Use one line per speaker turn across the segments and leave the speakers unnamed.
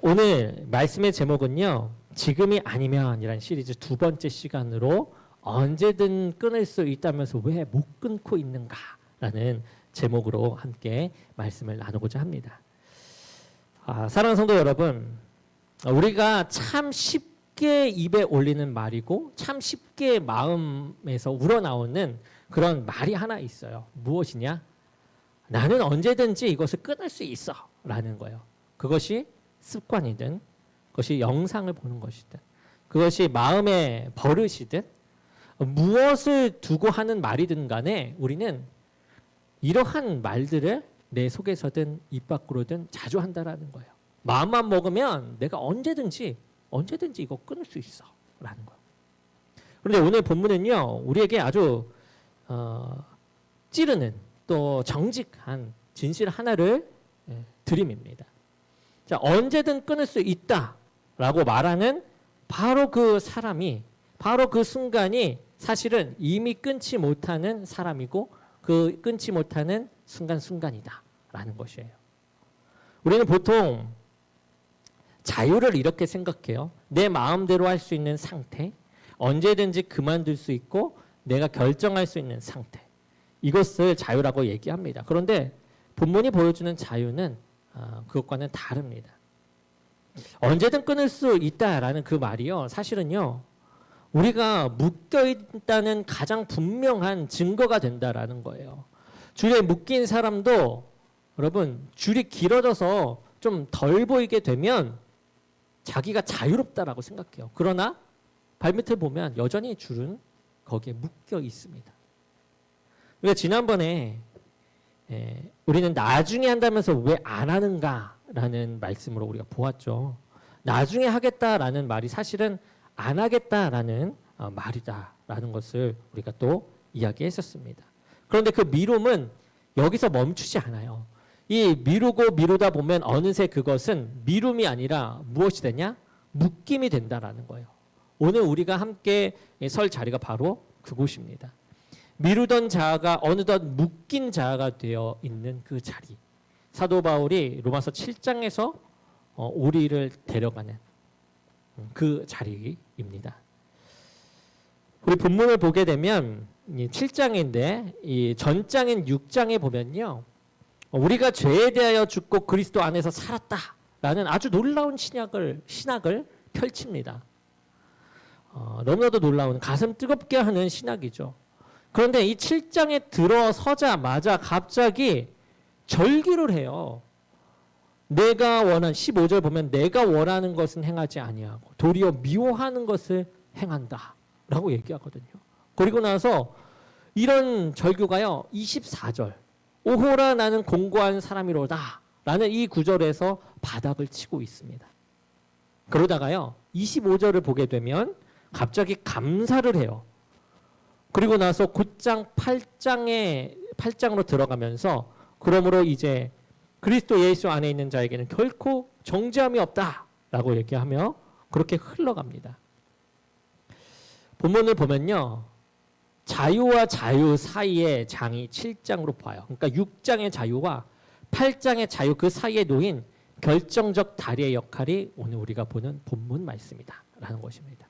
오늘 말씀의 제목은요, 지금이 아니면이란 시리즈 두 번째 시간으로 언제든 끊을 수 있다면서 왜 못 끊고 있는가라는 제목으로 함께 말씀을 나누고자 합니다. 사랑하는 성도 여러분, 우리가 참 쉽게 입에 올리는 말이고 참 쉽게 마음에서 우러나오는 그런 말이 하나 있어요. 무엇이냐? 나는 언제든지 이것을 끊을 수 있어 라는 거예요. 그것이 습관이든, 그것이 영상을 보는 것이든, 그것이 마음의 버릇이든, 무엇을 두고 하는 말이든 간에 우리는 이러한 말들을 내 속에서든 입 밖으로든 자주 한다라는 거예요. 마음만 먹으면 내가 언제든지 이거 끊을 수 있어 라는 거예요. 그런데 오늘 본문은요, 우리에게 아주 찌르는 또 정직한 진실 하나를 들이밉니다. 자, 언제든 끊을 수 있다라고 말하는 바로 그 사람이, 바로 그 순간이 사실은 이미 끊지 못하는 사람이고 그 끊지 못하는 순간이다라는 것이에요. 우리는 보통 자유를 이렇게 생각해요. 내 마음대로 할 수 있는 상태, 언제든지 그만둘 수 있고 내가 결정할 수 있는 상태, 이것을 자유라고 얘기합니다. 그런데 본문이 보여주는 자유는 그것과는 다릅니다. 언제든 끊을 수 있다라는 그 말이요, 사실은요, 우리가 묶여 있다는 가장 분명한 증거가 된다라는 거예요. 줄에 묶인 사람도 여러분, 줄이 길어져서 좀 덜 보이게 되면 자기가 자유롭다라고 생각해요. 그러나 발밑을 보면 여전히 줄은 거기에 묶여 있습니다. 우리가 지난번에 우리는 나중에 한다면서 왜 안 하는가라는 말씀으로 우리가 보았죠. 나중에 하겠다라는 말이 사실은 안 하겠다라는 말이다라는 것을 우리가 또 이야기했었습니다. 그런데 그 미룸은 여기서 멈추지 않아요. 이 미루고 미루다 보면 어느새 그것은 미룸이 아니라 무엇이 되냐? 묶임이 된다라는 거예요. 오늘 우리가 함께 설 자리가 바로 그곳입니다. 미루던 자아가 어느덧 묶인 자아가 되어 있는 그 자리. 사도 바울이 로마서 7장에서 우리를 데려가는 그 자리입니다. 우리 본문을 보게 되면 7장인데 이 전장인 6장에 보면요, 우리가 죄에 대하여 죽고 그리스도 안에서 살았다라는 아주 놀라운 신학을 펼칩니다. 너무나도 놀라운, 가슴 뜨겁게 하는 신학이죠. 그런데 이 7장에 들어서자마자 갑자기 절규를 해요. 내가 원한 15절 보면 내가 원하는 것은 행하지 아니하고 도리어 미워하는 것을 행한다 라고 얘기하거든요. 그리고 나서 이런 절규가요, 24절 오호라 나는 공고한 사람이로다 라는 이 구절에서 바닥을 치고 있습니다. 그러다가요 25절을 보게 되면 갑자기 감사를 해요. 그리고 나서 9장 8장으로 들어가면서 그러므로 이제 그리스도 예수 안에 있는 자에게는 결코 정죄함이 없다라고 얘기하며 그렇게 흘러갑니다. 본문을 보면요, 자유와 자유 사이의 장이 7장으로 봐요. 그러니까 6장의 자유와 8장의 자유 그 사이에 놓인 결정적 다리의 역할이 오늘 우리가 보는 본문 말씀이다라는 것입니다.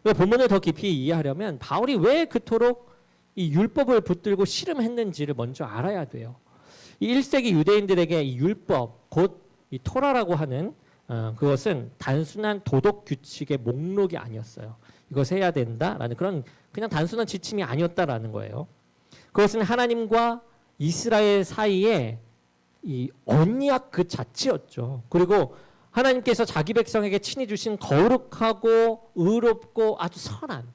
본문을 더 깊이 이해하려면 바울이 왜 그토록 이 율법을 붙들고 씨름했는지를 먼저 알아야 돼요. 이 1세기 유대인들에게 이 율법, 곧 이 토라라고 하는 그것은 단순한 도덕 규칙의 목록이 아니었어요. 이것을 해야 된다라는 그런 그냥 단순한 지침이 아니었다라는 거예요. 그것은 하나님과 이스라엘 사이에 이 언약 그 자체였죠. 그리고 하나님께서 자기 백성에게 친히 주신 거룩하고 의롭고 아주 선한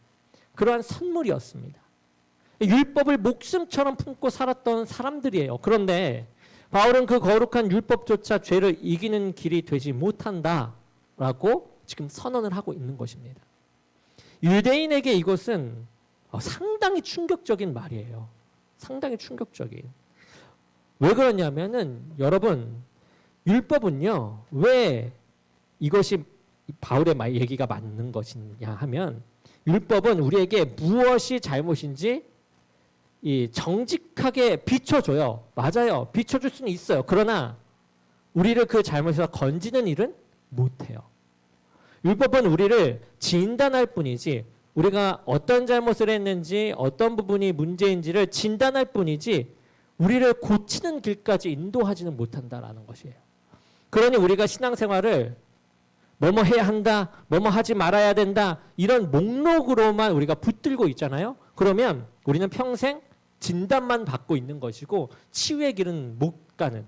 그러한 선물이었습니다. 율법을 목숨처럼 품고 살았던 사람들이에요. 그런데 바울은 그 거룩한 율법조차 죄를 이기는 길이 되지 못한다라고 지금 선언을 하고 있는 것입니다. 유대인에게 이것은 상당히 충격적인 말이에요. 상당히 충격적인. 왜 그러냐면은 여러분, 율법은요, 왜 이것이 바울의 얘기가 맞는 것이냐 하면 율법은 우리에게 무엇이 잘못인지 정직하게 비춰줘요. 맞아요. 비춰줄 수는 있어요. 그러나 우리를 그 잘못에서 건지는 일은 못해요. 율법은 우리를 진단할 뿐이지 우리가 어떤 잘못을 했는지 어떤 부분이 문제인지를 진단할 뿐이지 우리를 고치는 길까지 인도하지는 못한다라는 것이에요. 그러니 우리가 신앙생활을 뭐뭐 해야 한다, 뭐뭐 하지 말아야 된다 이런 목록으로만 우리가 붙들고 있잖아요. 그러면 우리는 평생 진단만 받고 있는 것이고 치유의 길은 못 가는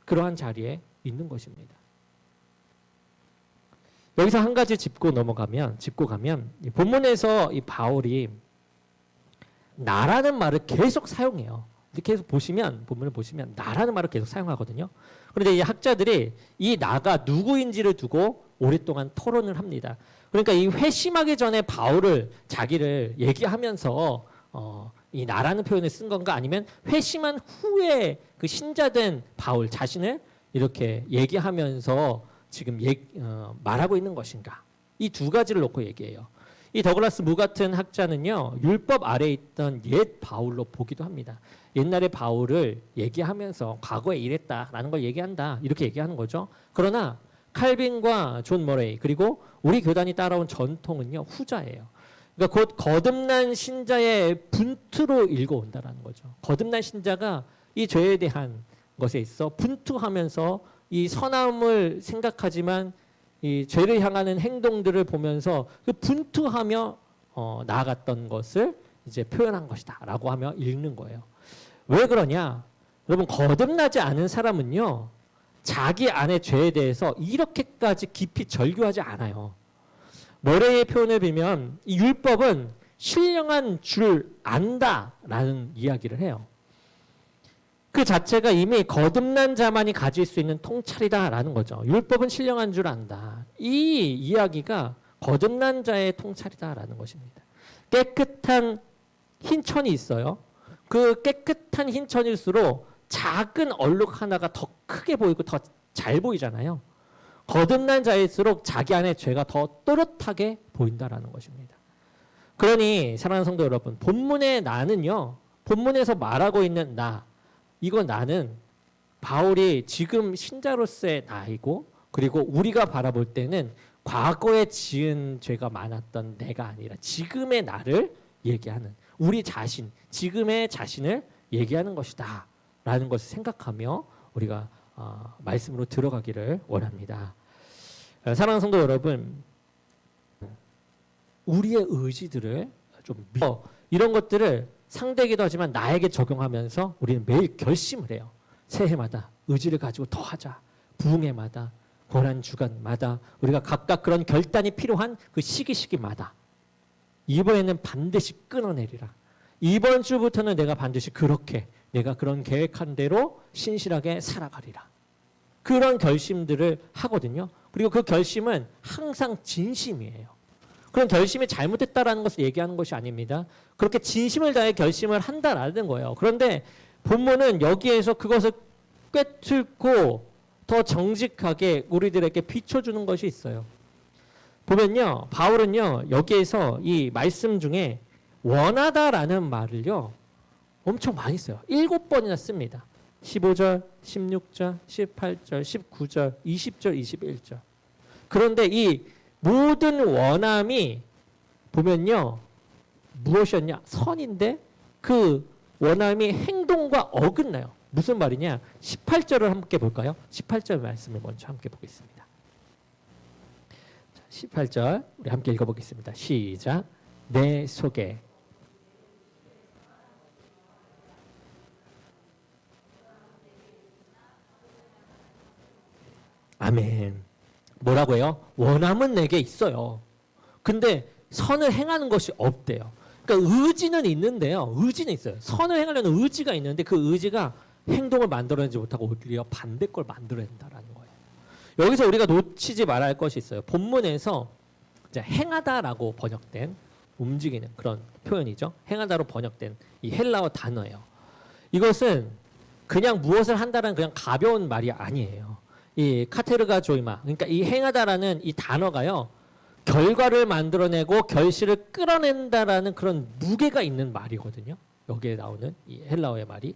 그러한 자리에 있는 것입니다. 여기서 한 가지 짚고 가면 이 본문에서 이 바울이 나라는 말을 계속 사용해요. 계속 본문을 보시면 나라는 말을 계속 사용하거든요. 그런데 이 학자들이 이 나가 누구인지를 두고 오랫동안 토론을 합니다. 그러니까 이 회심하기 전에 바울을 자기를 얘기하면서 이 나라는 표현을 쓴 건가 아니면 회심한 후에 그 신자된 바울 자신을 이렇게 얘기하면서 지금 말하고 있는 것인가? 이 두 가지를 놓고 얘기해요. 이 더글라스 무 같은 학자는요. 율법 아래에 있던 옛 바울로 보기도 합니다. 옛날에 바울을 얘기하면서 과거에 이랬다라는 걸 얘기한다. 이렇게 얘기하는 거죠. 그러나 칼빈과 존 머레이 그리고 우리 교단이 따라온 전통은요. 후자예요. 그러니까 곧 거듭난 신자의 분투로 읽어온다라는 거죠. 거듭난 신자가 이 죄에 대한 것에 있어 분투하면서 이 선함을 생각하지만 이 죄를 향하는 행동들을 보면서 그 분투하며 나아갔던 것을 이제 표현한 것이다라고 하며 읽는 거예요. 왜 그러냐? 여러분 거듭나지 않은 사람은요. 자기 안의 죄에 대해서 이렇게까지 깊이 절규하지 않아요. 머레이의 표현을 빌면 이 율법은 신령한 줄 안다라는 이야기를 해요. 그 자체가 이미 거듭난 자만이 가질 수 있는 통찰이다라는 거죠. 율법은 신령한 줄 안다. 이 이야기가 거듭난 자의 통찰이다라는 것입니다. 깨끗한 흰천이 있어요. 그 깨끗한 흰천일수록 작은 얼룩 하나가 더 크게 보이고 더 잘 보이잖아요. 거듭난 자일수록 자기 안에 죄가 더 또렷하게 보인다라는 것입니다. 그러니 사랑하는 성도 여러분, 본문의 나는요. 본문에서 말하고 있는 나, 이건 나는 바울이 지금 신자로서의 나이고 그리고 우리가 바라볼 때는 과거에 지은 죄가 많았던 내가 아니라 지금의 나를 얘기하는 우리 자신, 지금의 자신을 얘기하는 것이다 라는 것을 생각하며 우리가 말씀으로 들어가기를 원합니다. 사랑하는 성도 여러분, 우리의 의지들을 좀 이런 것들을 상대이기도 하지만 나에게 적용하면서 우리는 매일 결심을 해요. 새해마다 의지를 가지고 더 하자. 부흥해마다 고난주간마다 우리가 각각 그런 결단이 필요한 그 시기마다 이번에는 반드시 끊어내리라. 이번 주부터는 내가 반드시 그렇게 내가 그런 계획한 대로 신실하게 살아가리라. 그런 결심들을 하거든요. 그리고 그 결심은 항상 진심이에요. 그런 결심이 잘못됐다라는 것을 얘기하는 것이 아닙니다. 그렇게 진심을 다해 결심을 한다라는 거예요. 그런데 본문은 여기에서 그것을 꿰뚫고 더 정직하게 우리들에게 비춰주는 것이 있어요. 보면요. 바울은요. 여기에서 이 말씀 중에 원하다라는 말을요. 엄청 많이 써요. 7번이나 씁니다. 15절, 16절, 18절, 19절, 20절, 21절. 그런데 이 모든 원함이 보면요. 무엇이었냐? 선인데 그 원함이 행동과 어긋나요. 무슨 말이냐? 18절을 함께 볼까요? 18절 말씀을 먼저 함께 보겠습니다. 18절 우리 함께 읽어보겠습니다. 시작. 내 속에 아멘. 뭐라고요? 원함은 내게 있어요. 근데 선을 행하는 것이 없대요. 그러니까 의지는 있는데요. 의지는 있어요. 선을 행하려는 의지가 있는데 그 의지가 행동을 만들어내지 못하고 오히려 반대 걸 만들어낸다라는 거예요. 여기서 우리가 놓치지 말아야 할 것이 있어요. 본문에서 이제 행하다라고 번역된 움직이는 그런 표현이죠. 행하다로 번역된 이 헬라어 단어예요. 이것은 그냥 무엇을 한다는 그냥 가벼운 말이 아니에요. 이 카테르가 조이마, 그러니까 이 행하다라는 이 단어가요. 결과를 만들어내고 결실을 끌어낸다라는 그런 무게가 있는 말이거든요. 여기에 나오는 이 헬라어의 말이.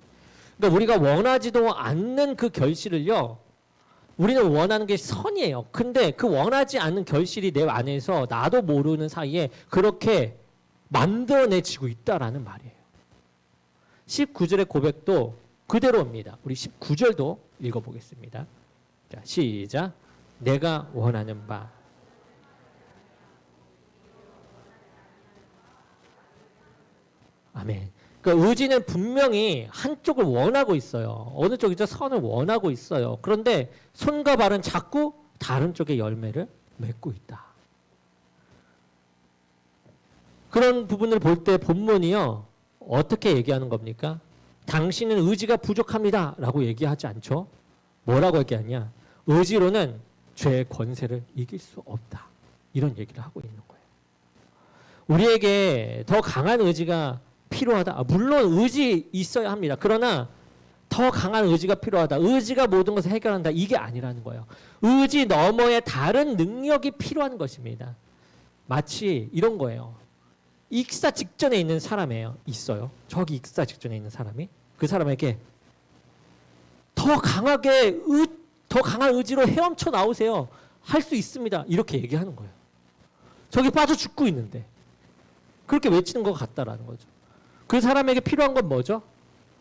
그러니까 우리가 원하지도 않는 그 결실을요. 우리는 원하는 게 선이에요. 근데 그 원하지 않는 결실이 내 안에서 나도 모르는 사이에 그렇게 만들어내지고 있다라는 말이에요. 19절의 고백도 그대로입니다. 우리 19절도 읽어보겠습니다. 자, 시작. 내가 원하는 바. 아멘. 그러니까 의지는 분명히 한쪽을 원하고 있어요. 어느 쪽이죠? 선을 원하고 있어요. 그런데 손과 발은 자꾸 다른 쪽의 열매를 맺고 있다. 그런 부분을 볼 때 본문이요. 어떻게 얘기하는 겁니까? 당신은 의지가 부족합니다. 라고 얘기하지 않죠. 뭐라고 얘기하냐? 의지로는 죄의 권세를 이길 수 없다. 이런 얘기를 하고 있는 거예요. 우리에게 더 강한 의지가 필요하다. 물론 의지 있어야 합니다. 그러나 더 강한 의지가 필요하다. 의지가 모든 것을 해결한다. 이게 아니라는 거예요. 의지 너머의 다른 능력이 필요한 것입니다. 마치 이런 거예요. 익사 직전에 있는 사람이에요. 있어요. 저기 익사 직전에 있는 사람이 그 사람에게 더 강한 의지로 헤엄쳐 나오세요. 할 수 있습니다. 이렇게 얘기하는 거예요. 저기 빠져 죽고 있는데 그렇게 외치는 것 같다라는 거죠. 그 사람에게 필요한 건 뭐죠?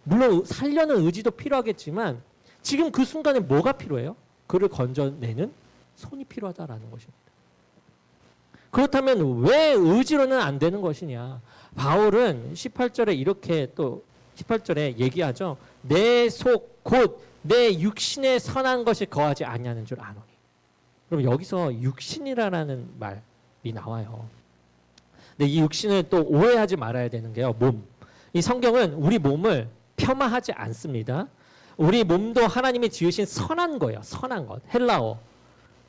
물론 살려는 의지도 필요하겠지만 지금 그 순간에 뭐가 필요해요? 그를 건져내는 손이 필요하다라는 것입니다. 그렇다면 왜 의지로는 안 되는 것이냐? 바울은 18절에 이렇게 또 18절에 얘기하죠. 내 속 곧 내 육신에 선한 것이 거하지 아니하는 줄 아노니. 그럼 여기서 육신이라는 말이 나와요. 근데 이 육신을 또 오해하지 말아야 되는 게요. 몸. 이 성경은 우리 몸을 폄하하지 않습니다. 우리 몸도 하나님이 지으신 선한 거예요. 선한 것. 헬라어.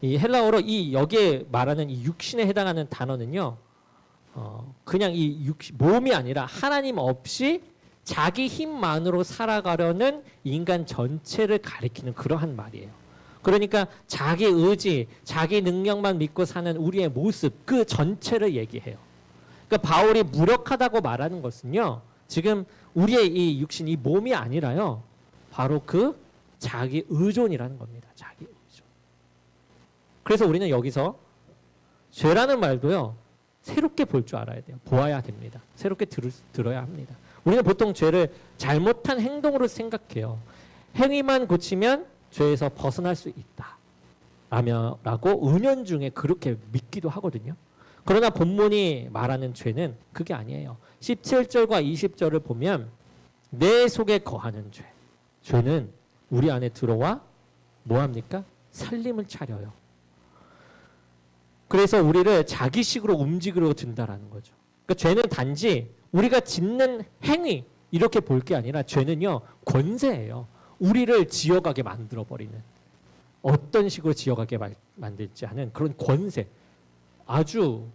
이 헬라어로 이 여기에 말하는 이 육신에 해당하는 단어는요. 그냥 이 몸이 아니라 하나님 없이 자기 힘만으로 살아가려는 인간 전체를 가리키는 그러한 말이에요. 그러니까 자기 의지, 자기 능력만 믿고 사는 우리의 모습 그 전체를 얘기해요. 그러니까 바울이 무력하다고 말하는 것은요. 지금 우리의 이 육신, 이 몸이 아니라요. 바로 그 자기 의존이라는 겁니다. 자기 의존. 그래서 우리는 여기서 죄라는 말도요. 새롭게 볼 줄 알아야 돼요. 보아야 됩니다. 새롭게 들어야 합니다. 우리는 보통 죄를 잘못한 행동으로 생각해요. 행위만 고치면 죄에서 벗어날 수 있다. 라고 은연중에 그렇게 믿기도 하거든요. 그러나 본문이 말하는 죄는 그게 아니에요. 17절과 20절을 보면 내 속에 거하는 죄. 죄는 우리 안에 들어와 뭐합니까? 살림을 차려요. 그래서 우리를 자기식으로 움직이려 든다라는 거죠. 그러니까 죄는 단지 우리가 짓는 행위 이렇게 볼 게 아니라 죄는요 권세예요. 우리를 지어가게 만들어버리는 어떤 식으로 지어가게 만들지 않은 그런 권세. 아주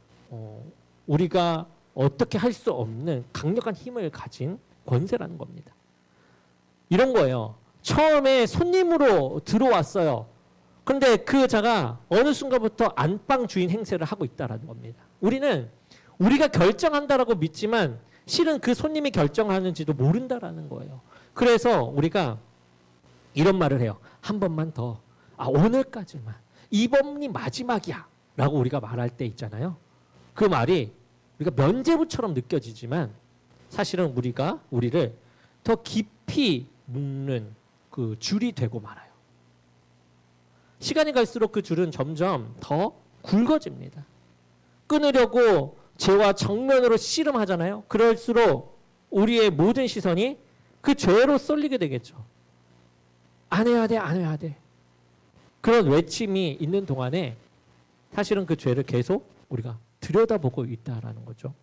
우리가 어떻게 할 수 없는 강력한 힘을 가진 권세라는 겁니다. 이런 거예요. 처음에 손님으로 들어왔어요. 그런데 그 자가 어느 순간부터 안방 주인 행세를 하고 있다는 겁니다. 우리는 우리가 결정한다라고 믿지만 실은 그 손님이 결정하는지도 모른다라는 거예요. 그래서 우리가 이런 말을 해요. 한 번만 더. 오늘까지만. 이번이 마지막이야. 라고 우리가 말할 때 있잖아요. 그 말이 우리가 면죄부처럼 느껴지지만 사실은 우리를 더 깊이 묶는 그 줄이 되고 말아요. 시간이 갈수록 그 줄은 점점 더 굵어집니다. 끊으려고 죄와 정면으로 씨름하잖아요. 그럴수록 우리의 모든 시선이 그 죄로 쏠리게 되겠죠. 안 해야 돼, 안 해야 돼. 그런 외침이 있는 동안에 사실은 그 죄를 계속 우리가 들여다보고 있다라는 거죠.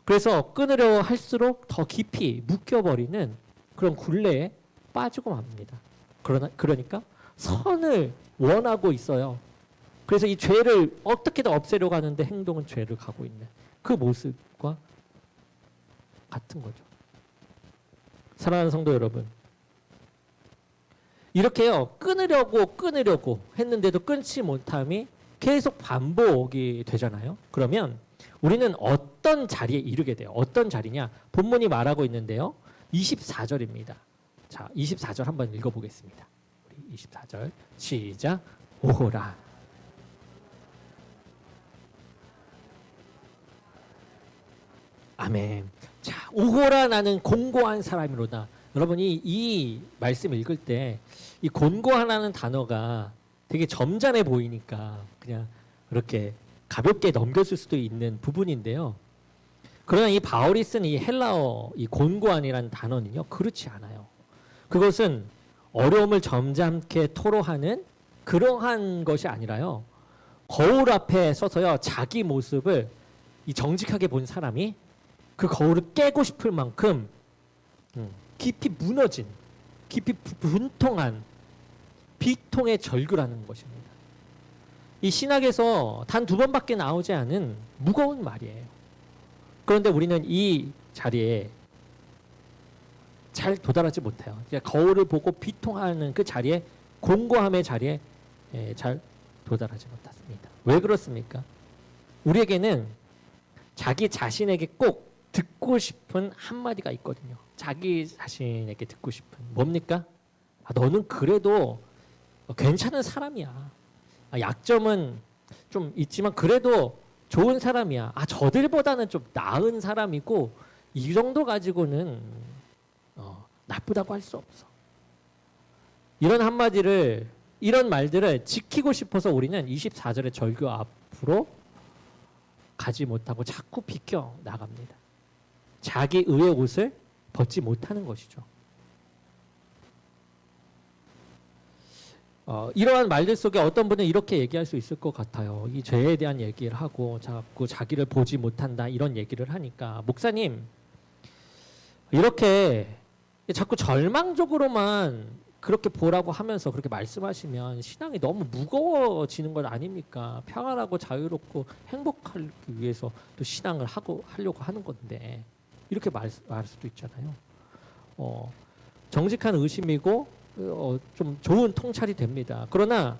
그래서 끊으려 할수록 더 깊이 묶여버리는 그런 굴레에 빠지고 맙니다. 그러니까 선을 원하고 있어요. 그래서 이 죄를 어떻게든 없애려고 하는데 행동은 죄를 가고 있는 그 모습과 같은 거죠. 사랑하는 성도 여러분, 이렇게요 끊으려고 했는데도 끊지 못함이 계속 반복이 되잖아요. 그러면 우리는 어떤 자리에 이르게 돼요? 어떤 자리냐? 본문이 말하고 있는데요. 24절입니다. 자, 24절 한번 읽어보겠습니다. 24절 시작. 오호라. 아멘. 자, 오호라 나는 곤고한 사람이로다. 여러분이 이 말씀 읽을 때 이 곤고하라는 단어가 되게 점잖해 보이니까 그냥 그렇게 가볍게 넘겼을 수도 있는 부분인데요. 그러나 이 바울이 쓴 이 헬라어 이 곤고한이라는 단어는요, 그렇지 않아요. 그것은 어려움을 점잖게 토로하는 그러한 것이 아니라요, 거울 앞에 서서요 자기 모습을 이 정직하게 본 사람이 그 거울을 깨고 싶을 만큼 깊이 무너진, 깊이 분통한 비통의 절규라는 것입니다. 이 신학에서 단 2번밖에 나오지 않은 무거운 말이에요. 그런데 우리는 이 자리에 잘 도달하지 못해요. 거울을 보고 비통하는 그 자리에, 공고함의 자리에 잘 도달하지 못했습니다. 왜 그렇습니까? 우리에게는 자기 자신에게 꼭 듣고 싶은 한마디가 있거든요. 자기 자신에게 듣고 싶은. 뭡니까? 너는 그래도 괜찮은 사람이야. 약점은 좀 있지만 그래도 좋은 사람이야. 저들보다는 좀 나은 사람이고 이 정도 가지고는 나쁘다고 할 수 없어. 이런 한마디를, 이런 말들을 지키고 싶어서 우리는 24절의 절규 앞으로 가지 못하고 자꾸 비껴 나갑니다. 자기 의의 옷을 벗지 못하는 것이죠. 이러한 말들 속에 어떤 분은 이렇게 얘기할 수 있을 것 같아요. 이 죄에 대한 얘기를 하고 자꾸 자기를 보지 못한다 이런 얘기를 하니까, 목사님 이렇게 자꾸 절망적으로만 그렇게 보라고 하면서 그렇게 말씀하시면 신앙이 너무 무거워지는 것 아닙니까? 평안하고 자유롭고 행복하기 위해서 또 신앙을 하려고 하는 건데, 이렇게 말할 수도 있잖아요. 정직한 의심이고 좀 좋은 통찰이 됩니다. 그러나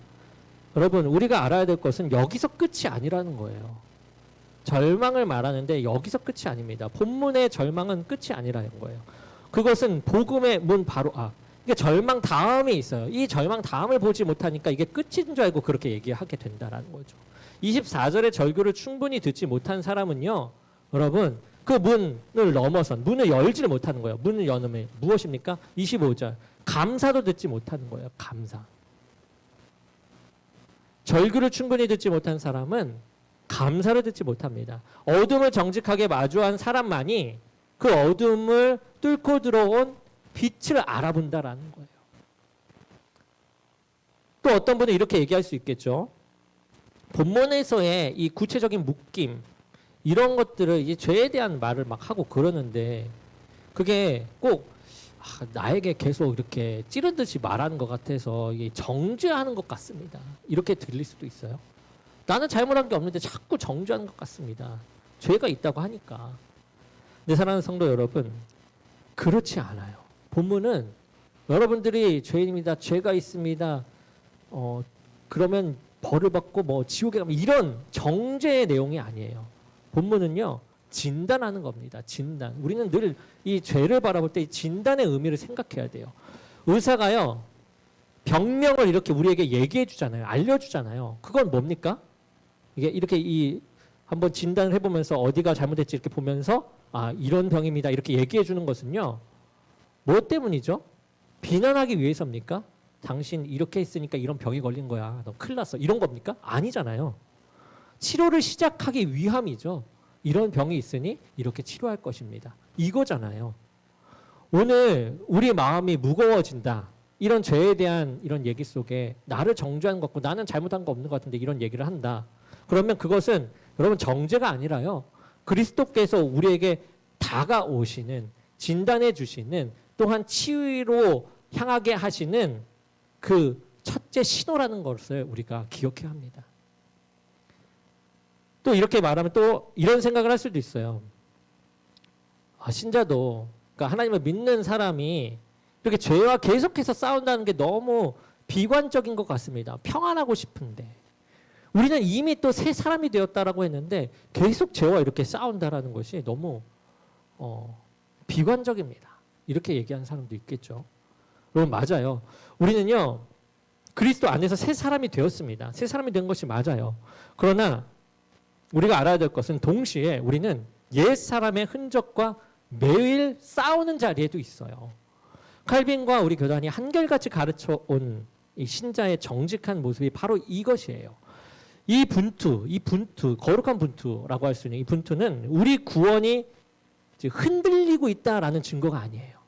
여러분, 우리가 알아야 될 것은 여기서 끝이 아니라는 거예요. 절망을 말하는데 여기서 끝이 아닙니다. 본문의 절망은 끝이 아니라는 거예요. 그것은 복음의 문 바로 이게 절망 다음이 있어요. 이 절망 다음을 보지 못하니까 이게 끝인 줄 알고 그렇게 얘기하게 된다라는 거죠. 24절의 절규를 충분히 듣지 못한 사람은요, 여러분, 그 문을 넘어선, 문을 열지를 못하는 거예요. 문을 여는 무엇입니까? 25절. 감사도 듣지 못하는 거예요. 감사. 절규를 충분히 듣지 못한 사람은 감사를 듣지 못합니다. 어둠을 정직하게 마주한 사람만이 그 어둠을 뚫고 들어온 빛을 알아본다라는 거예요. 또 어떤 분은 이렇게 얘기할 수 있겠죠. 본문에서의 이 구체적인 묶임, 이런 것들을 이제 죄에 대한 말을 막 하고 그러는데, 그게 꼭 나에게 계속 이렇게 찌르듯이 말하는 것 같아서 정죄하는 것 같습니다. 이렇게 들릴 수도 있어요. 나는 잘못한 게 없는데 자꾸 정죄하는 것 같습니다. 죄가 있다고 하니까. 내 사랑하는 성도 여러분, 그렇지 않아요. 본문은 여러분들이 죄인입니다, 죄가 있습니다, 그러면 벌을 받고 뭐 지옥에 가면, 이런 정죄의 내용이 아니에요. 본문은요, 진단하는 겁니다. 진단. 우리는 늘 이 죄를 바라볼 때 이 진단의 의미를 생각해야 돼요. 의사가요, 병명을 이렇게 우리에게 얘기해 주잖아요. 알려주잖아요. 그건 뭡니까? 이게 이렇게 한번 진단을 해보면서 어디가 잘못됐지 이렇게 보면서 이런 병입니다 이렇게 얘기해 주는 것은요, 뭐 때문이죠? 비난하기 위해서입니까? 당신 이렇게 했으니까 이런 병이 걸린 거야, 너 큰일 났어, 이런 겁니까? 아니잖아요. 치료를 시작하기 위함이죠. 이런 병이 있으니 이렇게 치료할 것입니다, 이거잖아요. 오늘 우리 마음이 무거워진다, 이런 죄에 대한 이런 얘기 속에 나를 정죄하는 것 같고 나는 잘못한 거 없는 것 같은데 이런 얘기를 한다. 그러면 그것은 여러분 정죄가 아니라요, 그리스도께서 우리에게 다가오시는, 진단해 주시는, 또한 치유로 향하게 하시는 그 첫째 신호라는 것을 우리가 기억해야 합니다. 또 이렇게 말하면 또 이런 생각을 할 수도 있어요. 신자도, 그러니까 하나님을 믿는 사람이 이렇게 죄와 계속해서 싸운다는 게 너무 비관적인 것 같습니다. 평안하고 싶은데 우리는 이미 또 새 사람이 되었다라고 했는데 계속 죄와 이렇게 싸운다라는 것이 너무 비관적입니다. 이렇게 얘기하는 사람도 있겠죠. 여러분, 맞아요. 우리는요, 그리스도 안에서 새 사람이 되었습니다. 새 사람이 된 것이 맞아요. 그러나 우리가 알아야 될 것은 동시에 우리는 옛 사람의 흔적과 매일 싸우는 자리에도 있어요. 칼빈과 우리 교단이 한결같이 가르쳐 온 이 신자의 정직한 모습이 바로 이것이에요. 이 분투, 거룩한 분투라고 할 수 있는 이 분투는 우리 구원이 흔들리고 있다라는 증거가 아니에요.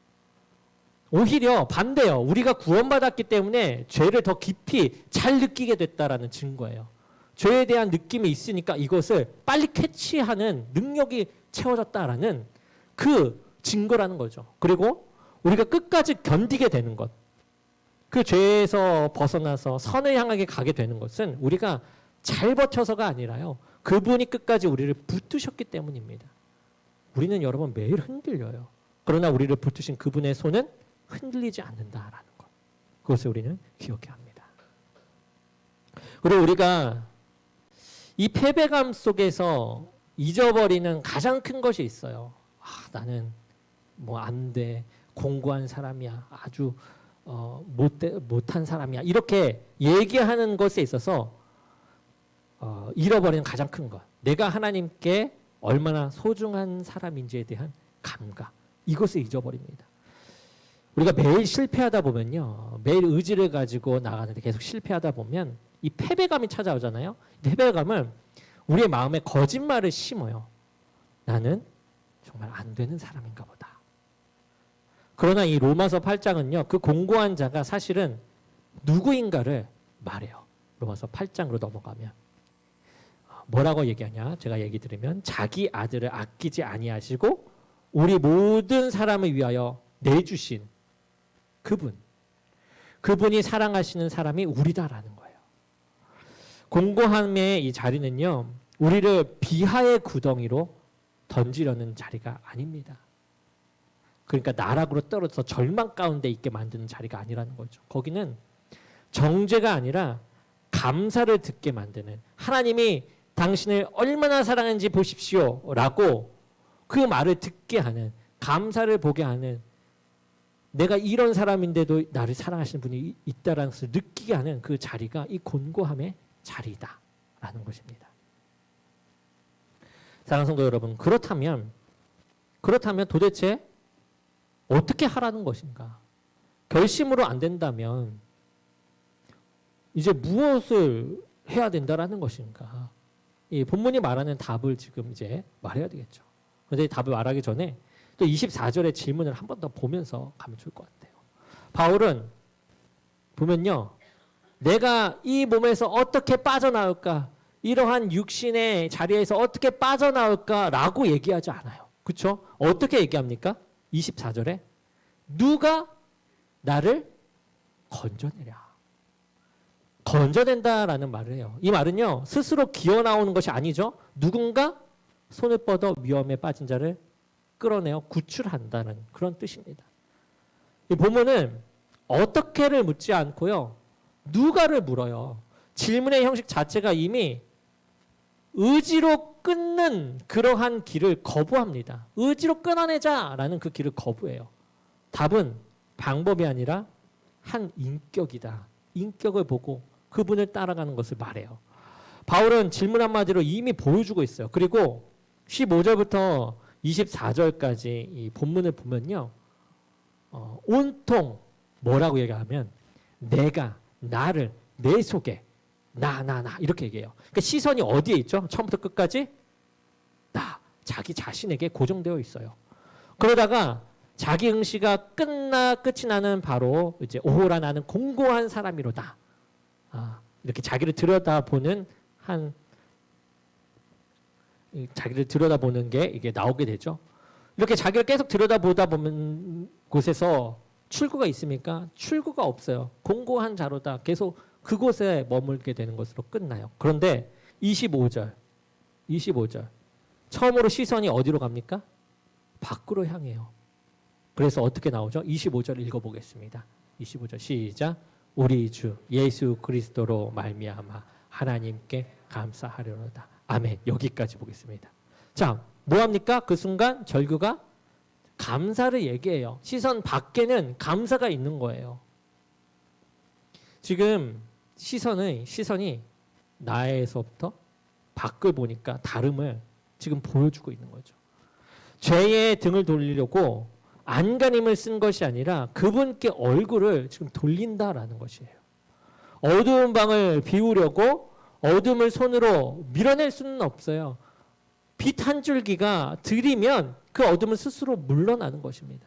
오히려 반대요. 우리가 구원받았기 때문에 죄를 더 깊이 잘 느끼게 됐다라는 증거예요. 죄에 대한 느낌이 있으니까 이것을 빨리 캐치하는 능력이 채워졌다라는 그 증거라는 거죠. 그리고 우리가 끝까지 견디게 되는 것. 그 죄에서 벗어나서 선을 향하게 가게 되는 것은 우리가 잘 버텨서가 아니라요. 그분이 끝까지 우리를 붙드셨기 때문입니다. 우리는 여러분 매일 흔들려요. 그러나 우리를 붙드신 그분의 손은 흔들리지 않는다라는 것. 그것을 우리는 기억해야 합니다. 그리고 우리가 이 패배감 속에서 잊어버리는 가장 큰 것이 있어요. 나는 뭐 안 돼. 공고한 사람이야. 아주 못한 사람이야. 이렇게 얘기하는 것에 있어서 잃어버리는 가장 큰 것. 내가 하나님께 얼마나 소중한 사람인지에 대한 감각. 이것을 잊어버립니다. 우리가 매일 실패하다 보면요. 매일 의지를 가지고 나가는데 계속 실패하다 보면 이 패배감이 찾아오잖아요. 패배감은 우리의 마음에 거짓말을 심어요. 나는 정말 안 되는 사람인가 보다. 그러나 이 로마서 8장은요. 그 공고한 자가 사실은 누구인가를 말해요. 로마서 8장으로 넘어가면. 뭐라고 얘기하냐? 제가 얘기 드리면 자기 아들을 아끼지 아니하시고 우리 모든 사람을 위하여 내주신 그분이 사랑하시는 사람이 우리다라는 거예요. 공고함의 이 자리는요. 우리를 비하의 구덩이로 던지려는 자리가 아닙니다. 그러니까 나락으로 떨어져서 절망 가운데 있게 만드는 자리가 아니라는 거죠. 거기는 정죄가 아니라 감사를 듣게 만드는, 하나님이 당신을 얼마나 사랑하는지 보십시오 라고 그 말을 듣게 하는, 감사를 보게 하는, 내가 이런 사람인데도 나를 사랑하시는 분이 있다라는 것을 느끼게 하는 그 자리가 이 곤고함의 자리다라는 것입니다. 사랑하는 성도 여러분, 그렇다면 도대체 어떻게 하라는 것인가? 결심으로 안 된다면 이제 무엇을 해야 된다라는 것인가? 이 본문이 말하는 답을 지금 이제 말해야 되겠죠. 그런데 답을 말하기 전에 또 24절의 질문을 한 번 더 보면서 가면 좋을 것 같아요. 바울은 보면요. 내가 이 몸에서 어떻게 빠져나올까? 이러한 육신의 자리에서 어떻게 빠져나올까라고 얘기하지 않아요. 그렇죠? 어떻게 얘기합니까? 24절에 누가 나를 건져내랴. 건져낸다라는 말을 해요. 이 말은요. 스스로 기어 나오는 것이 아니죠. 누군가 손을 뻗어 위험에 빠진 자를 끌어내어 구출한다는 그런 뜻입니다. 이 본문은 어떻게를 묻지 않고요. 누가를 물어요. 질문의 형식 자체가 이미 의지로 끊는 그러한 길을 거부합니다. 의지로 끊어내자라는 그 길을 거부해요. 답은 방법이 아니라 한 인격이다. 인격을 보고 그분을 따라가는 것을 말해요. 바울은 질문 한마디로 이미 보여주고 있어요. 그리고 15절부터 24절까지 이 본문을 보면요. 온통 뭐라고 얘기하면 내가, 나를, 내 속에 나 이렇게 얘기해요. 그러니까 시선이 어디에 있죠? 처음부터 끝까지 자기 자신에게 고정되어 있어요. 그러다가 자기 응시가 끝이 나는 바로 이제 오호라 나는 공고한 사람이로다. 이렇게 자기를 들여다보는 자기를 들여다보는 게 이게 나오게 되죠. 이렇게 자기를 계속 들여다보다 보면 곳에서 출구가 있습니까? 출구가 없어요. 공고한 자로다. 계속 그곳에 머물게 되는 것으로 끝나요. 그런데 25절 처음으로 시선이 어디로 갑니까? 밖으로 향해요. 그래서 어떻게 나오죠? 25절 읽어보겠습니다. 25절 시작. 우리 주 예수 그리스도로 말미암아 하나님께 감사하려노다. 아멘. 여기까지 보겠습니다. 자, 뭐합니까? 그 순간 절규가 감사를 얘기해요. 시선 밖에는 감사가 있는 거예요. 지금 시선이 나에서부터 밖을 보니까 다름을 지금 보여주고 있는 거죠. 죄에 등을 돌리려고 안간힘을 쓴 것이 아니라 그분께 얼굴을 지금 돌린다라는 것이에요. 어두운 방을 비우려고 어둠을 손으로 밀어낼 수는 없어요. 빛 한 줄기가 들이면 그 어둠은 스스로 물러나는 것입니다.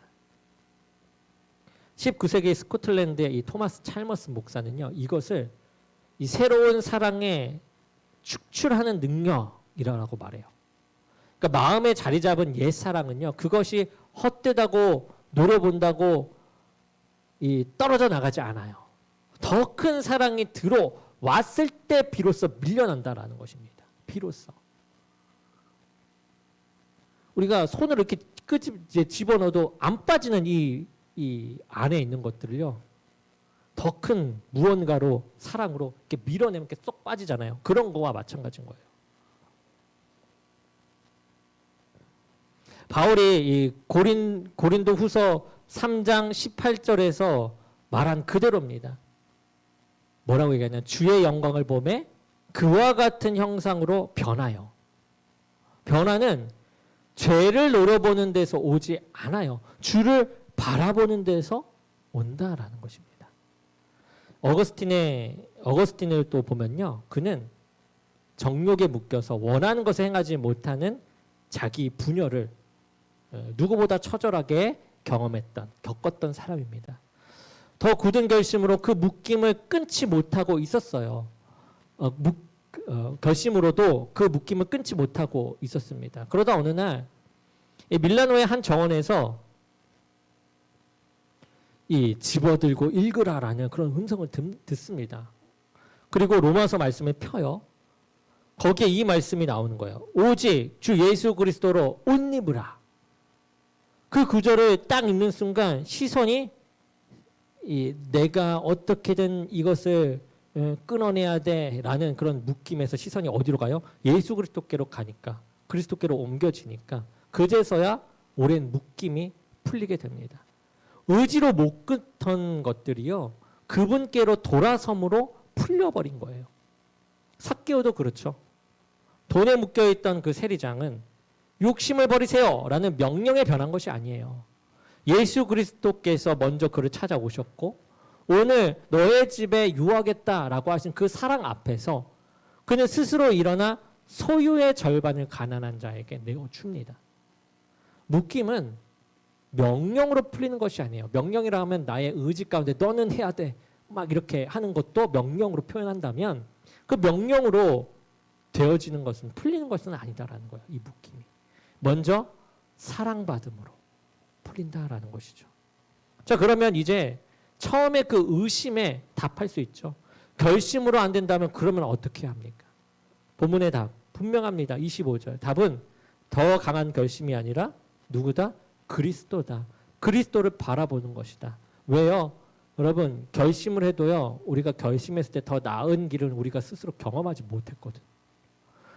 19세기 스코틀랜드의 이 토마스 찰머스 목사는요, 이것을 이 새로운 사랑에 축출하는 능력이라고 말해요. 그러니까 마음에 자리 잡은 옛 사랑은요, 그것이 헛되다고 노려본다고 떨어져 나가지 않아요. 더 큰 사랑이 들어왔을 때 비로소 밀려난다라는 것입니다. 비로소. 우리가 손을 이렇게 집어넣어도 안 빠지는 이 안에 있는 것들을요, 더 큰 무언가로 사랑으로 이렇게 밀어내면 이렇게 쏙 빠지잖아요. 그런 거와 마찬가지인 거예요. 바울이 이 고린도 후서 3장 18절에서 말한 그대로입니다. 뭐라고 얘기하냐면 주의 영광을 보매 그와 같은 형상으로 변하여. 변화는 죄를 노려보는 데서 오지 않아요. 주를 바라보는 데서 온다라는 것입니다. 어거스틴을 또 보면요, 그는 정욕에 묶여서 원하는 것을 행하지 못하는 자기 분열을 누구보다 처절하게 겪었던 사람입니다. 더 굳은 결심으로 그 묶임을 끊지 못하고 있었어요. 결심으로도 그 묶임을 끊지 못하고 있었습니다. 그러다 어느 날 밀라노의 한 정원에서 이 집어들고 읽으라라는 그런 음성을 듣습니다. 그리고 로마서 말씀을 펴요. 거기에 이 말씀이 나오는 거예요. 오직 주 예수 그리스도로 옷 입으라. 그 구절을 딱 읽는 순간 시선이 내가 어떻게든 이것을 끊어내야 돼라는 그런 묶임에서 시선이 어디로 가요? 예수 그리스도께로 가니까, 그리스도께로 옮겨지니까 그제서야 오랜 묶임이 풀리게 됩니다. 의지로 못 끊던 것들이요, 그분께로 돌아섬으로 풀려버린 거예요. 삭개오도 그렇죠. 돈에 묶여있던 그 세리장은 욕심을 버리세요 라는 명령에 변한 것이 아니에요. 예수 그리스도께서 먼저 그를 찾아오셨고 오늘 너의 집에 유하겠다라고 하신 그 사랑 앞에서 그는 스스로 일어나 소유의 절반을 가난한 자에게 내어줍니다. 묶임은 명령으로 풀리는 것이 아니에요. 명령이라 하면 나의 의지 가운데 너는 해야 돼 막 이렇게 하는 것도 명령으로 표현한다면 그 명령으로 되어지는 것은, 풀리는 것은 아니다라는 거예요. 이 묶임이 먼저 사랑받음으로 풀린다라는 것이죠. 자, 그러면 이제 처음에 그 의심에 답할 수 있죠. 결심으로 안 된다면 그러면 어떻게 합니까? 본문의 답 분명합니다. 25절 답은 더 강한 결심이 아니라 누구다? 그리스도다. 그리스도를 바라보는 것이다. 왜요? 여러분, 결심을 해도요, 우리가 결심했을 때 더 나은 길은 우리가 스스로 경험하지 못했거든.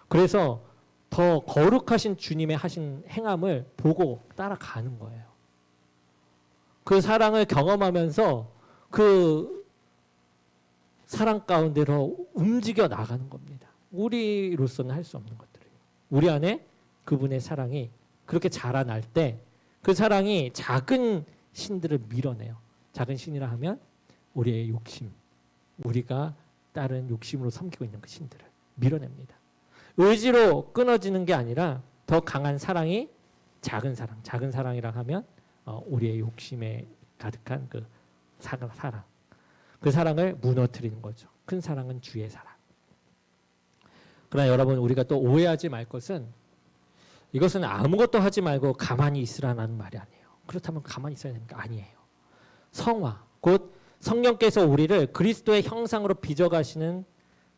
그래서 더 거룩하신 주님의 하신 행함을 보고 따라가는 거예요. 그 사랑을 경험하면서 그 사랑 가운데로 움직여 나가는 겁니다. 우리로서는 할 수 없는 것들이에요. 우리 안에 그분의 사랑이 그렇게 자라날 때 그 사랑이 작은 신들을 밀어내요. 작은 신이라 하면 우리의 욕심, 우리가 다른 욕심으로 섬기고 있는 그 신들을 밀어냅니다. 의지로 끊어지는 게 아니라 더 강한 사랑이 작은 사랑이라 하면 우리의 욕심에 가득한 그 사랑, 그 사랑을 무너뜨리는 거죠. 큰 사랑은 주의 사랑. 그러나 여러분, 우리가 또 오해하지 말 것은 이것은 아무것도 하지 말고 가만히 있으라는 말이 아니에요. 그렇다면 가만히 있어야 됩니까? 아니에요. 성화, 곧 성령께서 우리를 그리스도의 형상으로 빚어가시는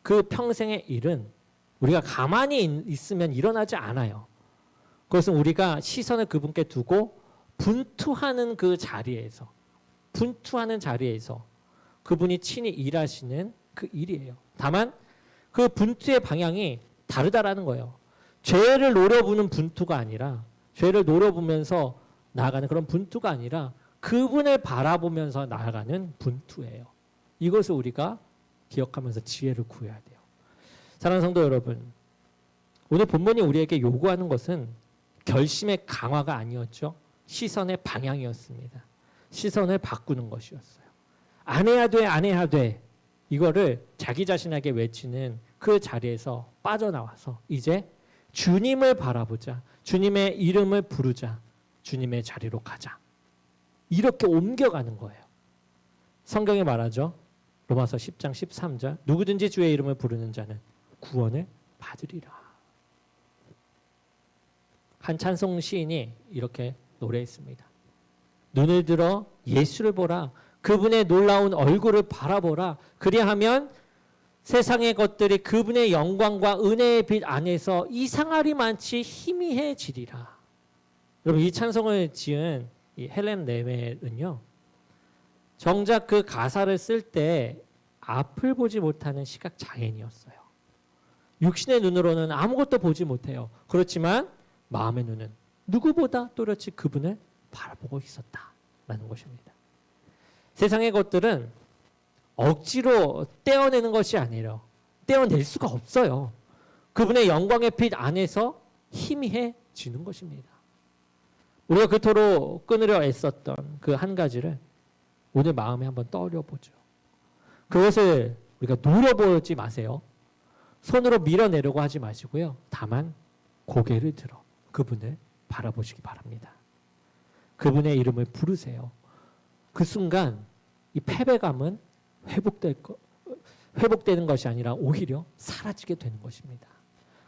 그 평생의 일은 우리가 가만히 있으면 일어나지 않아요. 그것은 우리가 시선을 그분께 두고 분투하는 그 자리에서 그분이 친히 일하시는 그 일이에요. 다만 그 분투의 방향이 다르다라는 거예요. 죄를 노려보는 분투가 아니라, 죄를 노려보면서 나아가는 그런 분투가 아니라 그분을 바라보면서 나아가는 분투예요. 이것을 우리가 기억하면서 지혜를 구해야 돼요. 사랑하는 성도 여러분, 오늘 본문이 우리에게 요구하는 것은 결심의 강화가 아니었죠. 시선의 방향이었습니다. 시선을 바꾸는 것이었어요. 안 해야 돼, 안 해야 돼. 이거를 자기 자신에게 외치는 그 자리에서 빠져나와서 이제 주님을 바라보자. 주님의 이름을 부르자. 주님의 자리로 가자. 이렇게 옮겨가는 거예요. 성경에 말하죠. 로마서 10장 13절. 누구든지 주의 이름을 부르는 자는 구원을 받으리라. 한 찬송 시인이 이렇게 노래했습니다. 눈을 들어 예수를 보라. 그분의 놀라운 얼굴을 바라보라. 그리하면 세상의 것들이 그분의 영광과 은혜의 빛 안에서 이상하리 많지 희미해지리라. 여러분, 이 찬송을 지은 이 헬렌 레멜은요, 정작 그 가사를 쓸 때 앞을 보지 못하는 시각 장애인이었어요. 육신의 눈으로는 아무것도 보지 못해요. 그렇지만 마음의 눈은 누구보다 또렷이 그분을 바라보고 있었다라는 것입니다. 세상의 것들은 억지로 떼어내는 것이 아니라 떼어낼 수가 없어요. 그분의 영광의 빛 안에서 희미해지는 것입니다. 우리가 그토록 끊으려 애썼던 그 한 가지를 오늘 마음에 한번 떠올려보죠. 그것을 우리가 누려보지 마세요. 손으로 밀어내려고 하지 마시고요. 다만 고개를 들어 그분을 바라보시기 바랍니다. 그분의 이름을 부르세요. 그 순간 이 패배감은 회복되는 것이 아니라 오히려 사라지게 되는 것입니다.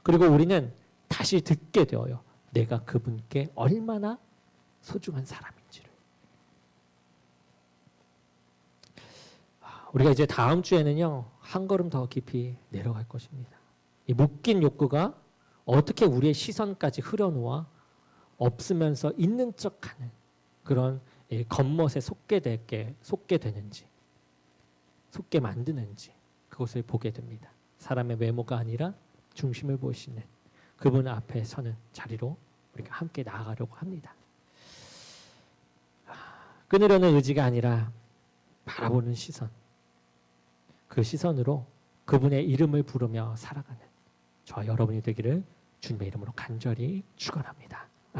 그리고 우리는 다시 듣게 되어요. 내가 그분께 얼마나 소중한 사람인지를. 우리가 이제 다음 주에는요, 한 걸음 더 깊이 내려갈 것입니다. 이 묶인 욕구가 어떻게 우리의 시선까지 흐려놓아 없으면서 있는 척하는 그런 겉멋에 속게 되는지, 속게 만드는지 그것을 보게 됩니다. 사람의 외모가 아니라 중심을 보시는 그분 앞에 서는 자리로 우리가 함께 나아가려고 합니다. 끊으려는 의지가 아니라 바라보는 시선, 그 시선으로 그분의 이름을 부르며 살아가는 저와 여러분이 되기를 주님의 이름으로 간절히 축원합니다.